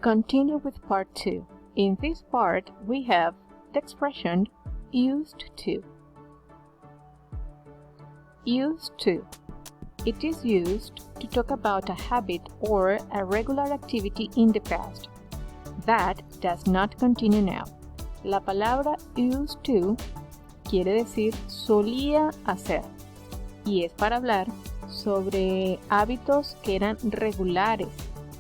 Continue with part 2. In this part, we have the expression used to. Used to. It is used to talk about a habit or a regular activity in the past that does not continue now. La palabra used to quiere decir solía hacer y es para hablar sobre hábitos que eran regulares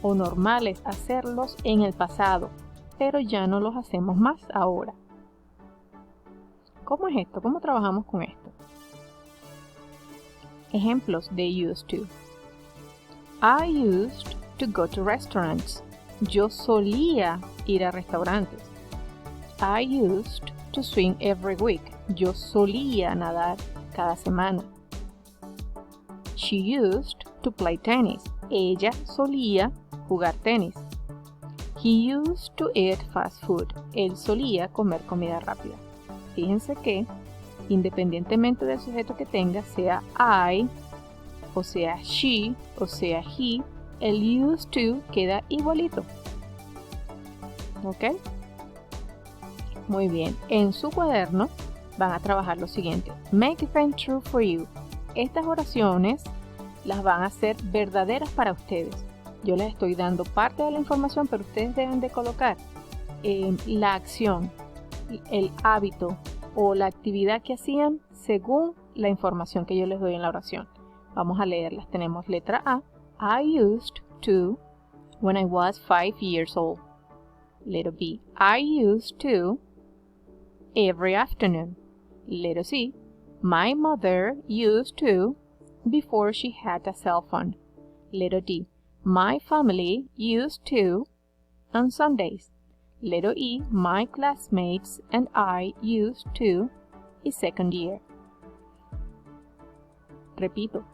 o normales hacerlos en el pasado, pero ya no los hacemos más ahora. ¿Cómo es esto? ¿Cómo trabajamos con esto? Ejemplos de used to. I used to go to restaurants. Yo solía ir a restaurantes. I used to swim every week. Yo solía nadar cada semana. She used to play tennis. Ella solía jugar tenis. He used to eat fast food. Él solía comer comida rápida. Fíjense que, independientemente del sujeto que tenga, sea I, o sea she, o sea he, el used to queda igualito. ¿Ok? Muy bien. En su cuaderno van a trabajar lo siguiente. Make them true for you. Estas oraciones las van a hacer verdaderas para ustedes. Yo les estoy dando parte de la información, pero ustedes deben de colocar la acción, el hábito o la actividad que hacían según la información que yo les doy en la oración. Vamos a leerlas. Tenemos letra A. I used to when I was 5 years old. Letter B. I used to every afternoon. Letter C. My mother used to before she had a cell phone. Letter D. My family used to on Sundays. Letter E. My classmates and I used to is second year. Repito,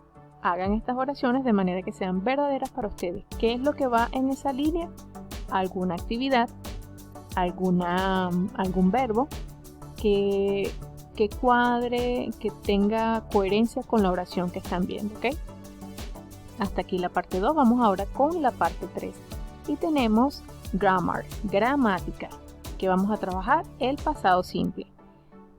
hagan estas oraciones de manera que sean verdaderas para ustedes. ¿Qué es lo que va en esa línea? Alguna actividad, algún verbo que cuadre, que tenga coherencia con la oración que están viendo, ¿ok? Hasta aquí la parte 2, vamos ahora con la parte 3. Y tenemos grammar, gramática, que vamos a trabajar el pasado simple.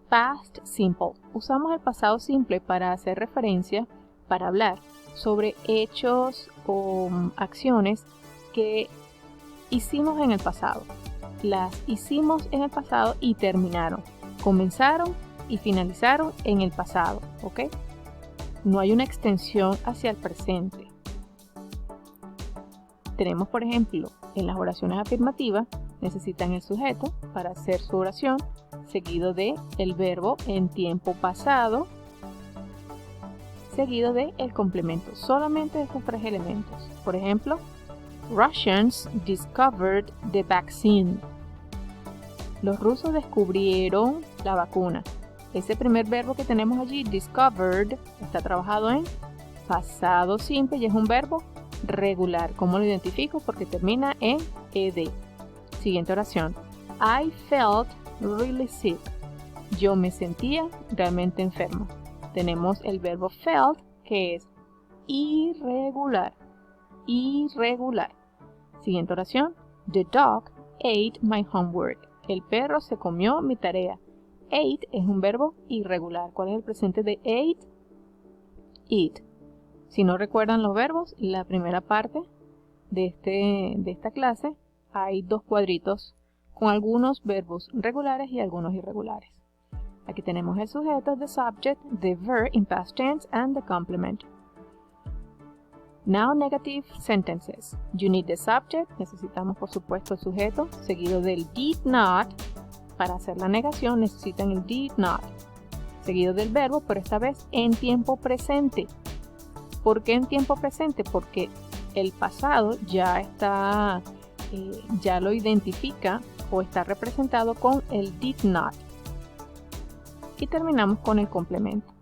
Past simple. Usamos el pasado simple para hacer referencia, para hablar sobre hechos o acciones que hicimos en el pasado. Las hicimos en el pasado y terminaron. Comenzaron y finalizaron en el pasado, ¿ok? No hay una extensión hacia el presente. Tenemos, por ejemplo, en las oraciones afirmativas, necesitan el sujeto para hacer su oración, seguido de el verbo en tiempo pasado, seguido de el complemento. Solamente estos 3 elementos. Por ejemplo, Russians discovered the vaccine. Los rusos descubrieron la vacuna. Ese primer verbo que tenemos allí, discovered, está trabajado en pasado simple y es un verbo regular. ¿Cómo lo identifico? Porque termina en ed. Siguiente oración. I felt really sick. Yo me sentía realmente enfermo. Tenemos el verbo felt, que es irregular. Irregular. Siguiente oración. The dog ate my homework. El perro se comió mi tarea. Ate es un verbo irregular. ¿Cuál es el presente de ate? Eat. Si no recuerdan los verbos, la primera parte de esta clase hay 2 cuadritos con algunos verbos regulares y algunos irregulares. Aquí tenemos el sujeto, the subject, the verb in past tense and the complement. Now negative sentences. You need the subject, necesitamos por supuesto el sujeto, seguido del did not. Para hacer la negación necesitan el did not, seguido del verbo, pero esta vez en tiempo presente. ¿Por qué en tiempo presente? Porque el pasado ya está, ya lo identifica o está representado con el did not. Y terminamos con el complemento.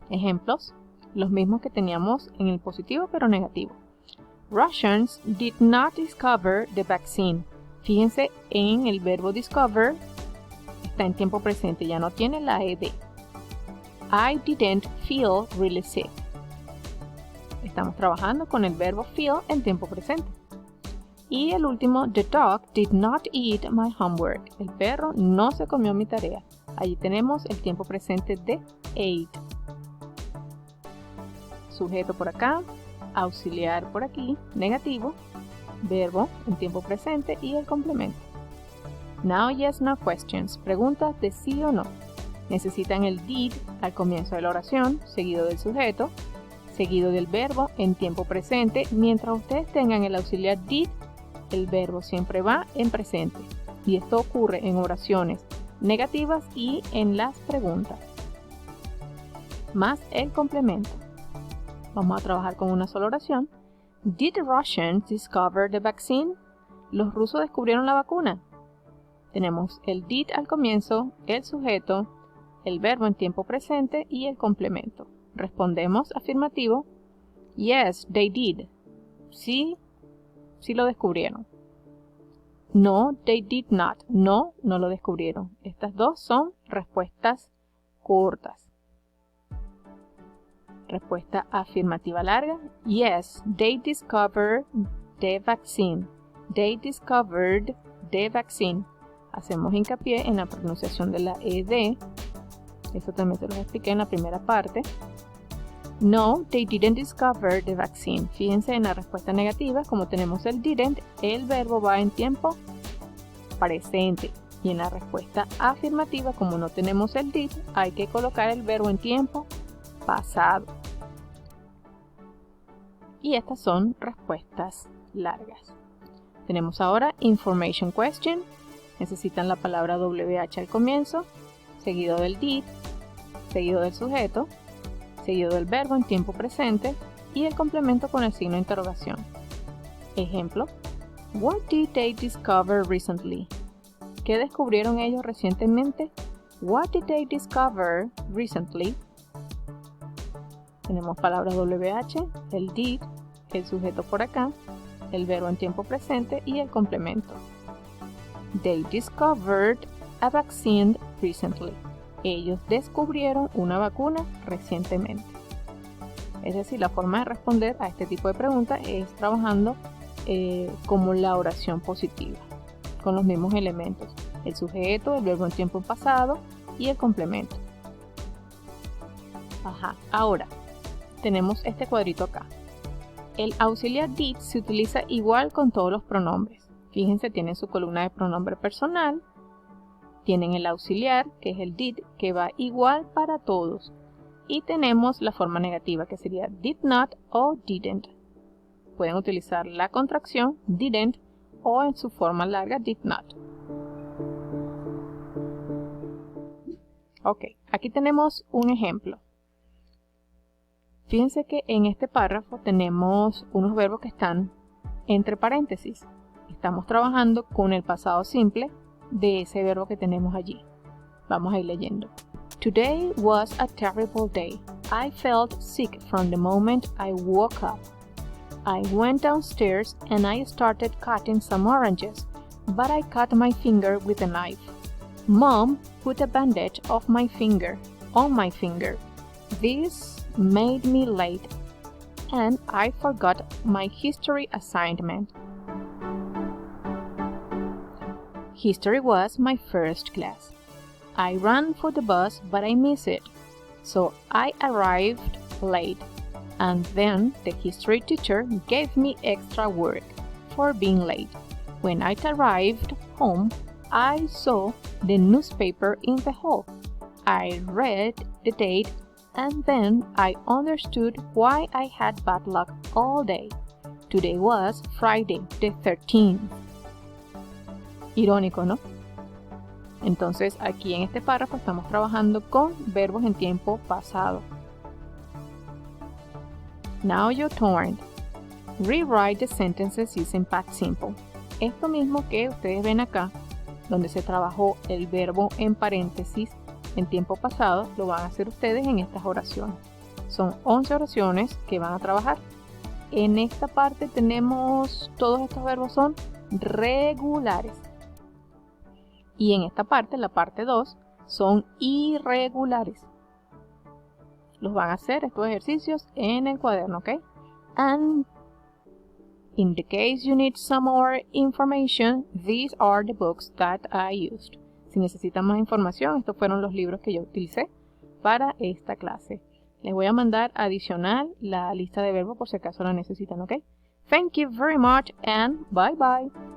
Ejemplos, los mismos que teníamos en el positivo pero negativo. Russians did not discover the vaccine. Fíjense en el verbo discover, está en tiempo presente, ya no tiene la ed. I didn't feel really sick. Estamos trabajando con el verbo feel en tiempo presente. Y el último, the dog did not eat my homework. El perro no se comió mi tarea. Allí tenemos el tiempo presente de ate. Sujeto por acá, auxiliar por aquí, negativo, verbo en tiempo presente y el complemento. Now, yes, no questions. Preguntas de sí o no. Necesitan el did al comienzo de la oración, seguido del sujeto, seguido del verbo en tiempo presente. Mientras ustedes tengan el auxiliar did, el verbo siempre va en presente. Y esto ocurre en oraciones negativas y en las preguntas. Más el complemento. Vamos a trabajar con una sola oración. Did the Russians discover the vaccine? ¿Los rusos descubrieron la vacuna? Tenemos el did al comienzo, el sujeto, el verbo en tiempo presente y el complemento. Respondemos afirmativo. Yes, they did. Sí, sí lo descubrieron. No, they did not. No, no lo descubrieron. Estas dos son respuestas cortas. Respuesta afirmativa larga. Yes, they discovered the vaccine. They discovered the vaccine. Hacemos hincapié en la pronunciación de la ED. Eso también se los expliqué en la primera parte. No, they didn't discover the vaccine. Fíjense en la respuesta negativa, como tenemos el didn't, el verbo va en tiempo presente. Y en la respuesta afirmativa, como no tenemos el did, hay que colocar el verbo en tiempo pasado. Y estas son respuestas largas. Tenemos ahora information question. Necesitan la palabra WH al comienzo, seguido del did, seguido del sujeto, seguido del verbo en tiempo presente y el complemento con el signo de interrogación. Ejemplo: What did they discover recently? ¿Qué descubrieron ellos recientemente? What did they discover recently? Tenemos palabras WH, el did, el sujeto por acá, el verbo en tiempo presente y el complemento. They discovered a vaccine recently. Ellos descubrieron una vacuna recientemente. Es decir, la forma de responder a este tipo de preguntas es trabajando como la oración positiva, con los mismos elementos: el sujeto, el verbo en tiempo pasado y el complemento. Ahora tenemos este cuadrito acá. El auxiliar did se utiliza igual con todos los pronombres. Fíjense, tienen su columna de pronombre personal, tienen el auxiliar, que es el did, que va igual para todos, y tenemos la forma negativa, que sería did not o didn't. Pueden utilizar la contracción didn't o en su forma larga did not. Ok, aquí tenemos un ejemplo. Fíjense que en este párrafo tenemos unos verbos que están entre paréntesis. Estamos trabajando con el pasado simple de ese verbo que tenemos allí. Vamos a ir leyendo. Today was a terrible day. I felt sick from the moment I woke up. I went downstairs and I started cutting some oranges, but I cut my finger with a knife. Mom put a bandage on my finger. This made me late, and I forgot my history assignment. History was my first class. I ran for the bus, but I missed it, so I arrived late. And then the history teacher gave me extra work for being late. When I arrived home, I saw the newspaper in the hall. I read the date, and then I understood why I had bad luck all day. Today was Friday the 13th. Irónico, ¿no? Entonces aquí en este párrafo estamos trabajando con verbos en tiempo pasado. Now your turn. Rewrite the sentences using past simple. Esto mismo que ustedes ven acá, donde se trabajó el verbo en paréntesis en tiempo pasado, lo van a hacer ustedes en estas oraciones. Son 11 oraciones que van a trabajar. En esta parte tenemos, todos estos verbos son regulares. Y en esta parte, la parte 2, son irregulares. Los van a hacer estos ejercicios en el cuaderno, ¿ok? And In the case you need some more information, these are the books that I used. Si necesitan más información, estos fueron los libros que yo utilicé para esta clase. Les voy a mandar adicional la lista de verbos por si acaso la necesitan, ¿ok? Thank you very much and bye bye.